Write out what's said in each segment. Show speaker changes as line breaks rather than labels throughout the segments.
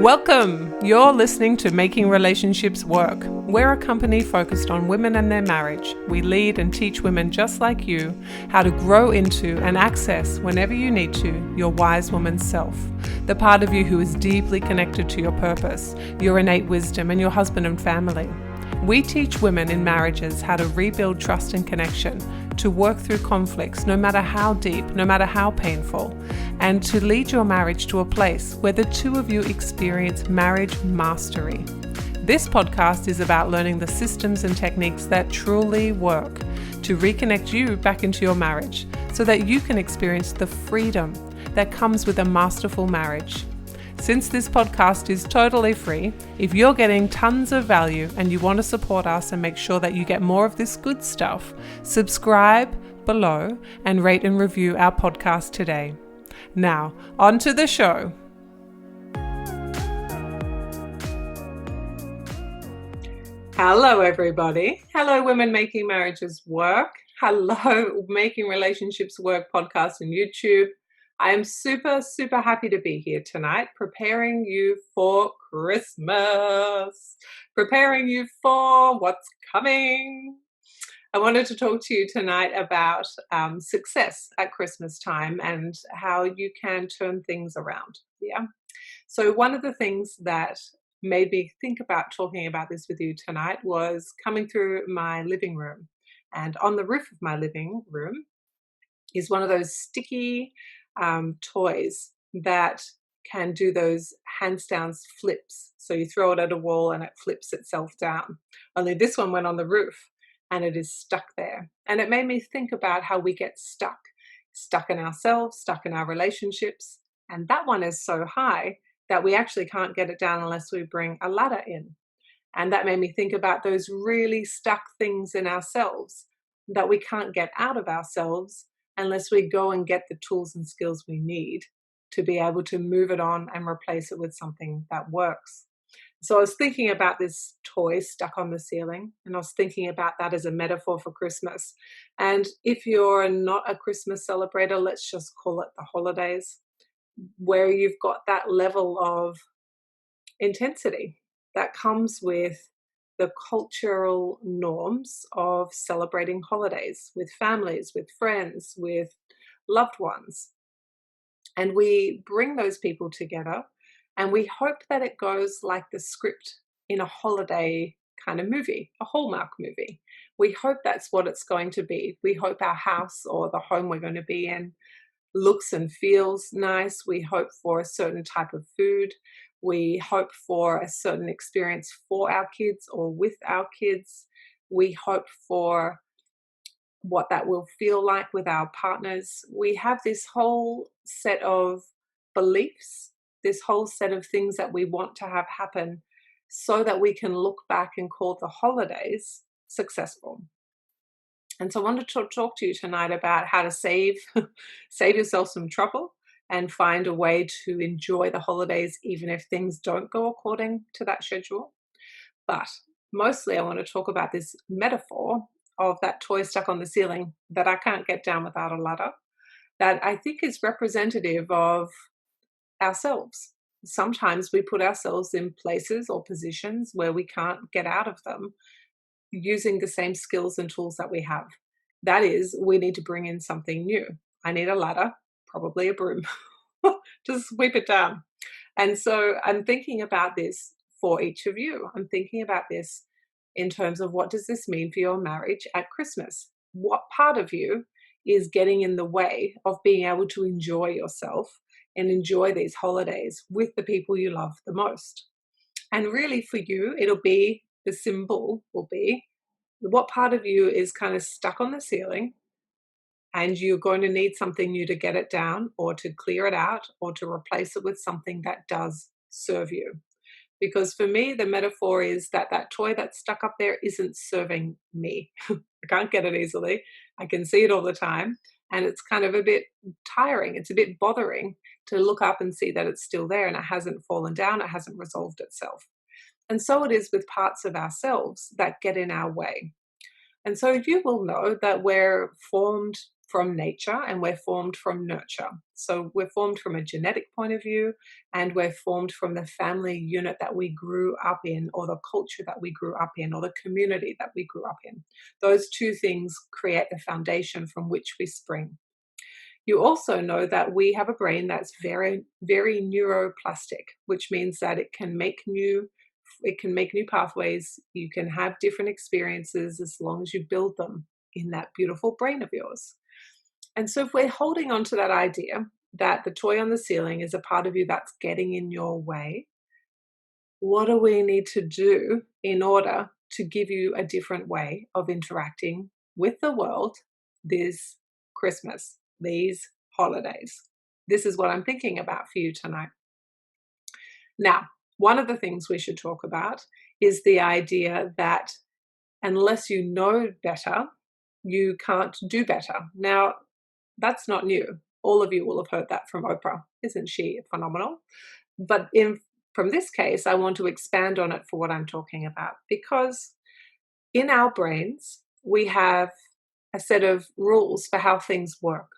Welcome! You're listening to Making Relationships Work. We're a company focused on women and their marriage. We lead and teach women just like you how to grow into and access, whenever you need to, your wise woman self. The part of you who is deeply connected to your purpose, your innate wisdom, and your husband and family. We teach women in marriages how to rebuild trust and connection, to work through conflicts no matter how deep, no matter how painful, and to lead your marriage to a place where the two of you experience marriage mastery. This podcast is about learning the systems and techniques that truly work to reconnect you back into your marriage so that you can experience the freedom that comes with a masterful marriage. Since this podcast is totally free, if you're getting tons of value and you want to support us and make sure that you get more of this good stuff, subscribe below and rate and review our podcast today. Now, on to the show. Hello, everybody. Hello, Women Making Marriages Work. Hello, Making Relationships Work podcast on YouTube. I am super happy to be here tonight, preparing you for Christmas, preparing you for what's coming. I wanted to talk to you tonight about success at Christmas time and how you can turn things around. Yeah. So one of the things that made me think about talking about this with you tonight was coming through my living room. And on the roof of my living room is one of those sticky toys that can do those handstands flips. So you throw it at a wall and it flips itself down. Only this one went on the roof and it is stuck there. And it made me think about how we get stuck in ourselves, stuck in our relationships. And that one is so high that we actually can't get it down unless we bring a ladder in. And that made me think about those really stuck things in ourselves that we can't get out of ourselves unless we go and get the tools and skills we need to be able to move it on and replace it with something that works. So I was thinking about this toy stuck on the ceiling, and I was thinking about that as a metaphor for Christmas. And if you're not a Christmas celebrator, let's just call it the holidays, where you've got that level of intensity that comes with the cultural norms of celebrating holidays with families, with friends, with loved ones. And we bring those people together and we hope that it goes like the script in a holiday kind of movie, a Hallmark movie. We hope that's what it's going to be. We hope our house or the home we're going to be in looks and feels nice. We hope for a certain type of food. We hope for a certain experience for our kids or with our kids. We hope for what that will feel like with our partners. We have this whole set of beliefs, this whole set of things that we want to have happen so that we can look back and call the holidays successful. And so I wanted to talk to you tonight about how to save yourself some trouble and find a way to enjoy the holidays even if things don't go according to that schedule. But mostly I want to talk about this metaphor of that toy stuck on the ceiling that I can't get down without a ladder, that I think is representative of ourselves. Sometimes we put ourselves in places or positions where we can't get out of them using the same skills and tools that we have. That is, we need to bring in something new. I need a ladder, probably a broom, to sweep it down. And so I'm thinking about this for each of you. I'm thinking about this in terms of what does this mean for your marriage at Christmas? What part of you is getting in the way of being able to enjoy yourself and enjoy these holidays with the people you love the most? And really for you, the symbol will be what part of you is kind of stuck on the ceiling and you're going to need something new to get it down or to clear it out or to replace it with something that does serve you. Because for me, the metaphor is that toy that's stuck up there isn't serving me. I can't get it easily. I can see it all the time. And it's kind of a bit tiring. It's a bit bothering to look up and see that it's still there and it hasn't fallen down. It hasn't resolved itself. And so it is with parts of ourselves that get in our way. And so you will know that we're formed from nature and we're formed from nurture. So we're formed from a genetic point of view, and we're formed from the family unit that we grew up in, or the culture that we grew up in, or the community that we grew up in. Those two things create the foundation from which we spring. You also know that we have a brain that's very, very neuroplastic, which means that it can make new pathways. You can have different experiences as long as you build them in that beautiful brain of yours. And so if we're holding on to that idea that the toy on the ceiling is a part of you that's getting in your way, what do we need to do in order to give you a different way of interacting with the world this Christmas, these holidays? This is what I'm thinking about for you tonight. Now, one of the things we should talk about is the idea that unless you know better, you can't do better. Now, that's not new. All of you will have heard that from Oprah. Isn't she phenomenal? But from this case, I want to expand on it for what I'm talking about, because in our brains, we have a set of rules for how things work.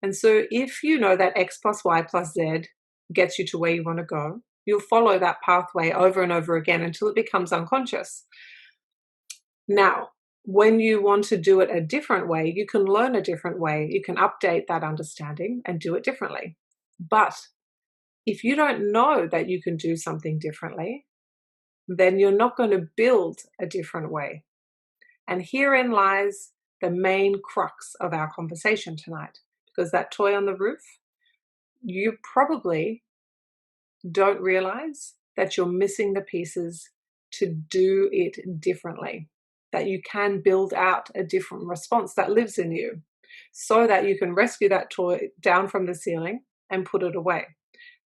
And so if you know that X plus Y plus Z gets you to where you want to go, you'll follow that pathway over and over again until it becomes unconscious. Now, when you want to do it a different way, you can learn a different way. You can update that understanding and do it differently. But if you don't know that you can do something differently, then you're not going to build a different way. And herein lies the main crux of our conversation tonight, because that toy on the roof, you probably don't realize that you're missing the pieces to do it differently, that you can build out a different response that lives in you so that you can rescue that toy down from the ceiling and put it away.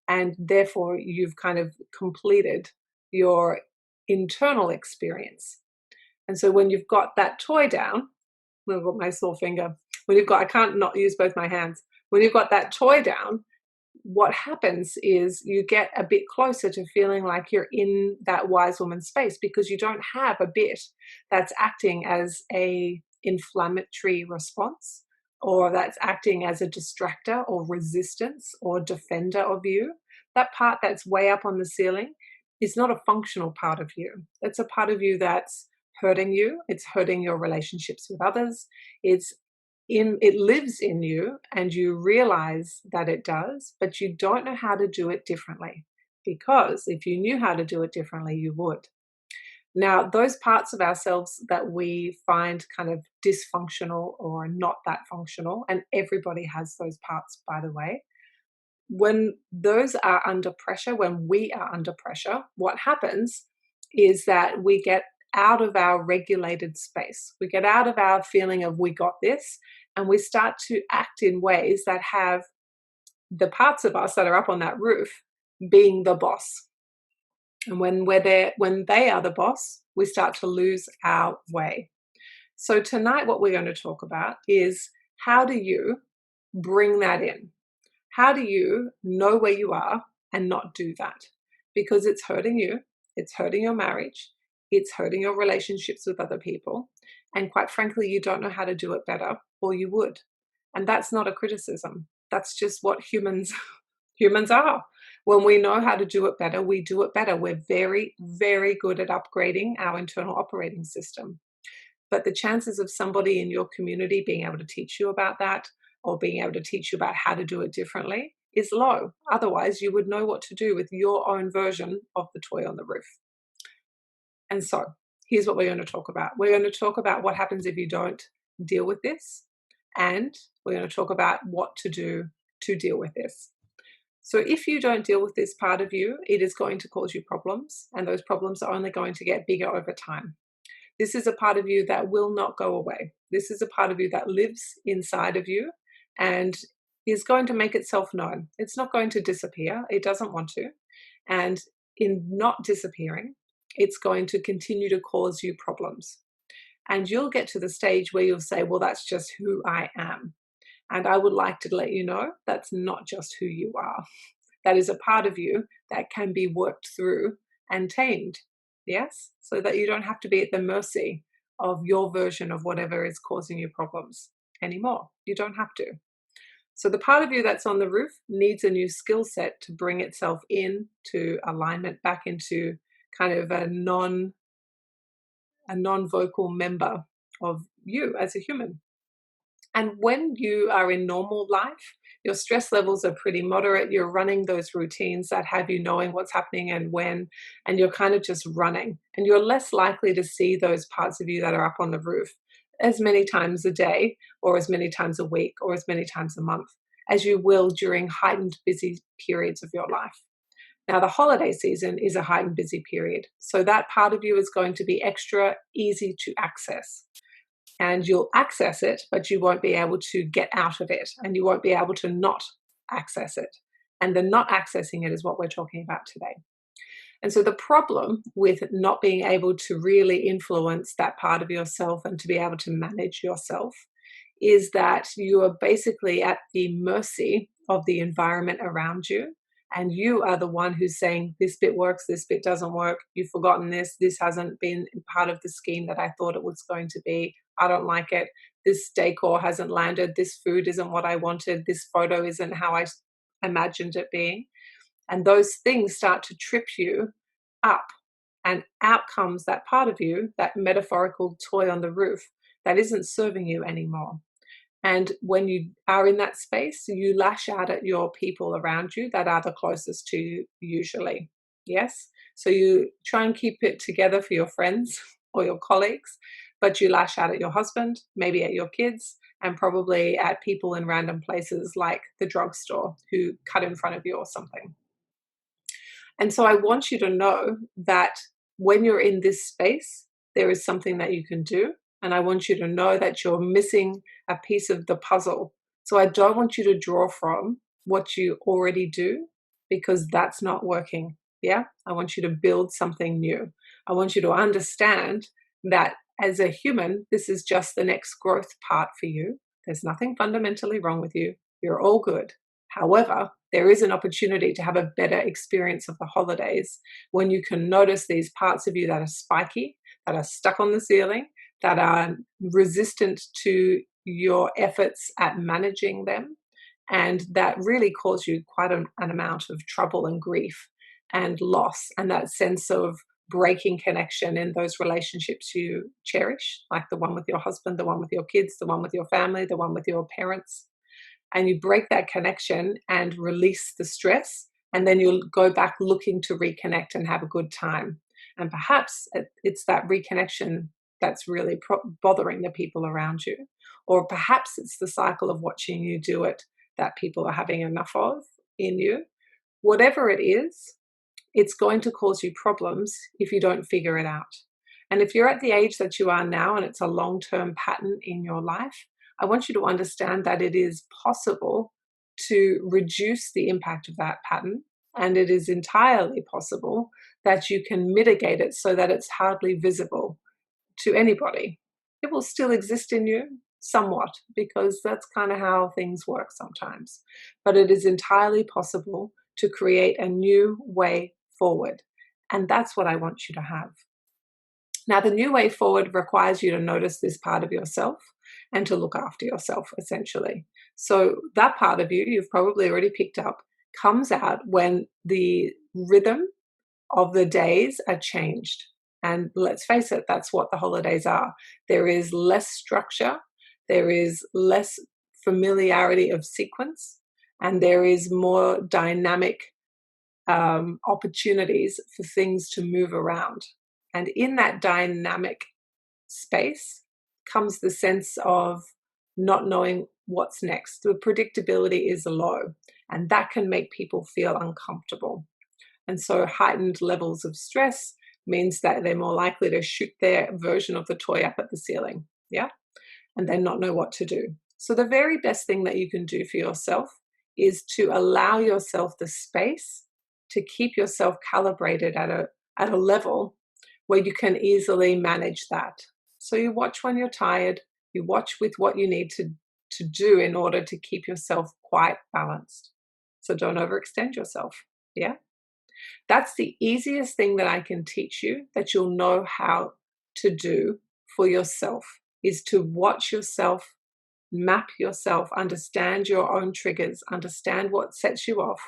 And therefore, you've kind of completed your internal experience. And so when you've got that toy down, I've got my sore finger, I can't not use both my hands. When you've got that toy down, what happens is you get a bit closer to feeling like you're in that wise woman space, because you don't have a bit that's acting as a inflammatory response, or that's acting as a distractor or resistance or defender of you. That part that's way up on the ceiling is not a functional part of you. It's a part of you that's hurting you. It's hurting your relationships with others. It lives in you, and you realize that it does, but you don't know how to do it differently, because if you knew how to do it differently, you would. Now, those parts of ourselves that we find kind of dysfunctional or not that functional, and everybody has those parts, by the way, when those are under pressure, when we are under pressure, what happens is that we get out of our regulated space. We get out of our feeling of we got this, and we start to act in ways that have the parts of us that are up on that roof being the boss. And when they are the boss, we start to lose our way. So tonight, what we're going to talk about is, how do you bring that in? How do you know where you are and not do that? Because it's hurting you, it's hurting your marriage, it's hurting your relationships with other people. And quite frankly, you don't know how to do it better, or you would. And that's not a criticism. That's just what humans are. When we know how to do it better, we do it better. We're very, very good at upgrading our internal operating system. But the chances of somebody in your community being able to teach you about that, or being able to teach you about how to do it differently, is low. Otherwise, you would know what to do with your own version of the toy on the roof. And so here's what we're going to talk about. We're going to talk about what happens if you don't deal with this, and we're going to talk about what to do to deal with this. So if you don't deal with this part of you, it is going to cause you problems, and those problems are only going to get bigger over time. This is a part of you that will not go away. This is a part of you that lives inside of you and is going to make itself known. It's not going to disappear. It doesn't want to. And in not disappearing, it's going to continue to cause you problems. And you'll get to the stage where you'll say, well, that's just who I am. And I would like to let you know that's not just who you are. That is a part of you that can be worked through and tamed. Yes? So that you don't have to be at the mercy of your version of whatever is causing you problems. anymore. You don't have to. So the part of you that's on the roof needs a new skill set to bring itself into alignment, back into kind of a non-vocal member of you as a human. And when you are in normal life, your stress levels are pretty moderate. You're running those routines that have you knowing what's happening and when, and you're kind of just running. And you're less likely to see those parts of you that are up on the roof as many times a day, or as many times a week, or as many times a month as you will during heightened busy periods of your life. Now, the holiday season is a heightened busy period. So that part of you is going to be extra easy to access. And you'll access it, but you won't be able to get out of it, and you won't be able to not access it. And the not accessing it is what we're talking about today. And so the problem with not being able to really influence that part of yourself and to be able to manage yourself is that you are basically at the mercy of the environment around you. And you are the one who's saying, this bit works, this bit doesn't work, you've forgotten this hasn't been part of the scheme that I thought it was going to be, I don't like it, this decor hasn't landed, this food isn't what I wanted, this photo isn't how I imagined it being. And those things start to trip you up, and out comes that part of you, that metaphorical toy on the roof that isn't serving you anymore. And when you are in that space, you lash out at your people around you that are the closest to you usually. Yes? So you try and keep it together for your friends or your colleagues, but you lash out at your husband, maybe at your kids, and probably at people in random places like the drugstore who cut in front of you or something. And so I want you to know that when you're in this space, there is something that you can do. And I want you to know that you're missing a piece of the puzzle. So I don't want you to draw from what you already do, because that's not working. Yeah. I want you to build something new. I want you to understand that as a human, this is just the next growth part for you. There's nothing fundamentally wrong with you. You're all good. However, there is an opportunity to have a better experience of the holidays when you can notice these parts of you that are spiky, that are stuck on the ceiling, that are resistant to your efforts at managing them, and that really cause you quite an amount of trouble and grief and loss, and that sense of breaking connection in those relationships you cherish, like the one with your husband, the one with your kids, the one with your family, the one with your parents. And you break that connection and release the stress, and then you'll go back looking to reconnect and have a good time. And perhaps it's that reconnection that's really bothering the people around you. Or perhaps it's the cycle of watching you do it that people are having enough of in you. Whatever it is, it's going to cause you problems if you don't figure it out. And if you're at the age that you are now and it's a long-term pattern in your life, I want you to understand that it is possible to reduce the impact of that pattern. And it is entirely possible that you can mitigate it so that it's hardly visible to anybody. It will still exist in you somewhat, because that's kind of how things work sometimes. But it is entirely possible to create a new way forward. And that's what I want you to have. Now, the new way forward requires you to notice this part of yourself and to look after yourself, essentially. So that part of you, you've probably already picked up, comes out when the rhythm of the days are changed. And let's face it, that's what the holidays are. There is less structure, there is less familiarity of sequence, and there is more dynamic opportunities for things to move around. And in that dynamic space comes the sense of not knowing what's next. The predictability is low, and that can make people feel uncomfortable. And so heightened levels of stress means that they're more likely to shoot their version of the toy up at the ceiling, yeah? And then not know what to do. So the very best thing that you can do for yourself is to allow yourself the space to keep yourself calibrated at a level where you can easily manage that. So you watch when you're tired, you watch with what you need to do in order to keep yourself quite balanced. So don't overextend yourself, yeah? That's the easiest thing that I can teach you that you'll know how to do for yourself, is to watch yourself map yourself, understand your own triggers, understand what sets you off,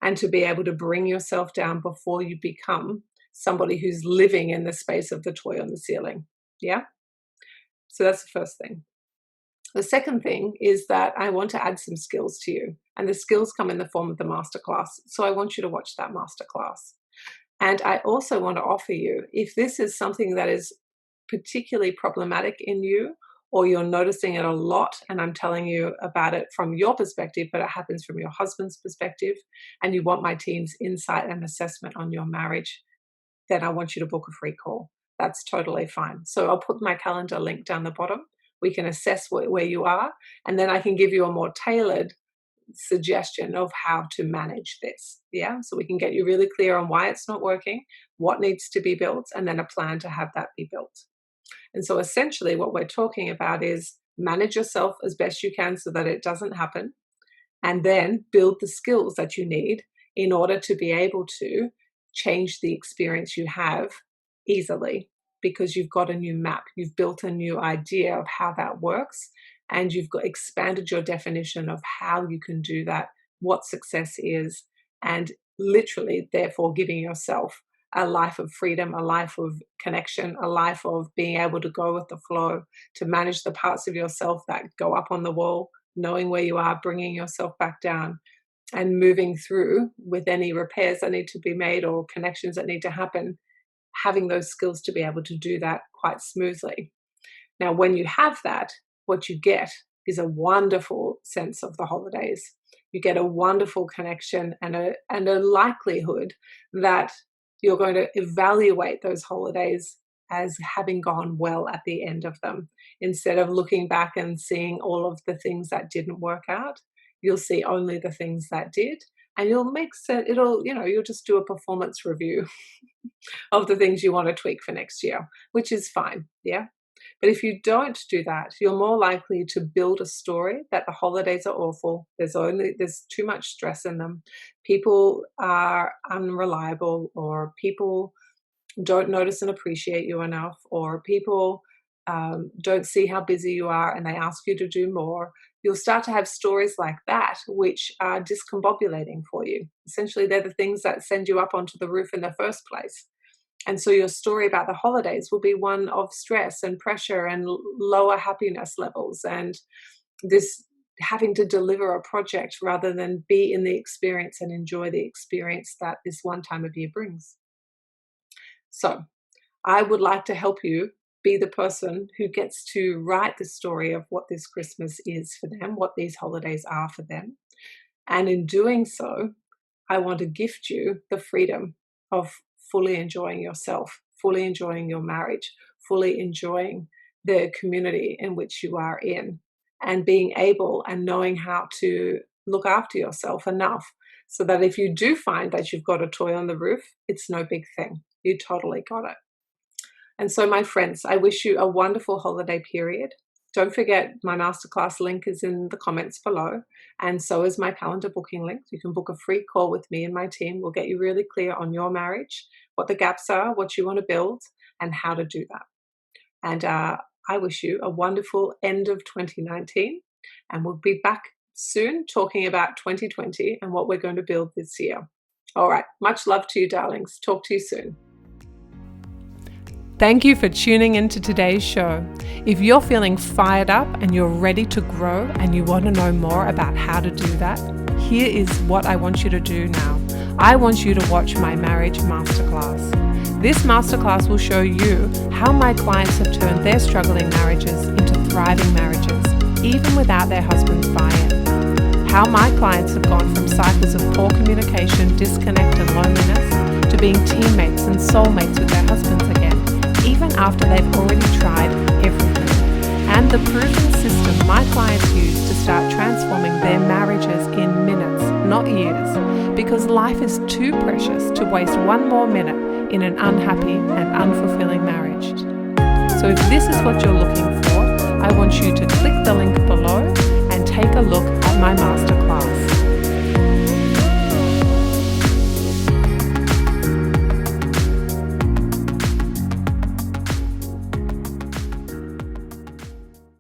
and to be able to bring yourself down before you become somebody who's living in the space of the toy on the ceiling. Yeah? So that's the first thing. The second thing is that I want to add some skills to you, and the skills come in the form of the masterclass. So I want you to watch that masterclass. And I also want to offer you, if this is something that is particularly problematic in you, or you're noticing it a lot, and I'm telling you about it from your perspective, but it happens from your husband's perspective, and you want my team's insight and assessment on your marriage, then I want you to book a free call. That's totally fine. So I'll put my calendar link down the bottom. We can assess where you are, and then I can give you a more tailored suggestion of how to manage this. Yeah, so we can get you really clear on why it's not working, what needs to be built, and then a plan to have that be built. And so essentially what we're talking about is manage yourself as best you can so that it doesn't happen, and then build the skills that you need in order to be able to change the experience you have easily, because you've got a new map, you've built a new idea of how that works, and you've got expanded your definition of how you can do that, what success is, and literally therefore giving yourself a life of freedom, a life of connection, a life of being able to go with the flow, to manage the parts of yourself that go up on the wall, knowing where you are, bringing yourself back down, and moving through with any repairs that need to be made or connections that need to happen, having those skills to be able to do that quite smoothly. Now, when you have that, what you get is a wonderful sense of the holidays. You get a wonderful connection and a likelihood that you're going to evaluate those holidays as having gone well at the end of them. Instead of looking back and seeing all of the things that didn't work out, you'll see only the things that did, and you'll just do a performance review of the things you want to tweak for next year, which is fine. Yeah. But if you don't do that, you're more likely to build a story that the holidays are awful. There's too much stress in them. People are unreliable, or people don't notice and appreciate you enough, or people don't see how busy you are and they ask you to do more. You'll start to have stories like that, which are discombobulating for you. Essentially, they're the things that send you up onto the roof in the first place. And so your story about the holidays will be one of stress and pressure and lower happiness levels, and this having to deliver a project rather than be in the experience and enjoy the experience that this one time of year brings. So I would like to help you be the person who gets to write the story of what this Christmas is for them, what these holidays are for them. And in doing so, I want to gift you the freedom of fully enjoying yourself, fully enjoying your marriage, fully enjoying the community in which you are in, and being able and knowing how to look after yourself enough so that if you do find that you've got a toy on the roof, it's no big thing. You totally got it. And so, my friends, I wish you a wonderful holiday period. Don't forget, my masterclass link is in the comments below, and so is my calendar booking link. You can book a free call with me and my team. We'll get you really clear on your marriage, what the gaps are, what you want to build, and how to do that. And I wish you a wonderful end of 2019, and we'll be back soon talking about 2020 and what we're going to build this year. All right, much love to you, darlings. Talk to you soon. Thank you for tuning into today's show. If you're feeling fired up and you're ready to grow and you want to know more about how to do that, here is what I want you to do now. I want you to watch my marriage masterclass. This masterclass will show you how my clients have turned their struggling marriages into thriving marriages, even without their husband's buy-in. How my clients have gone from cycles of poor communication, disconnect and loneliness to being teammates and soulmates with their husbands again, even after they've already tried everything. And the proven system my clients use to start transforming their marriages in minutes, not years, because life is too precious to waste one more minute in an unhappy and unfulfilling marriage. So if this is what you're looking for, I want you to click the link below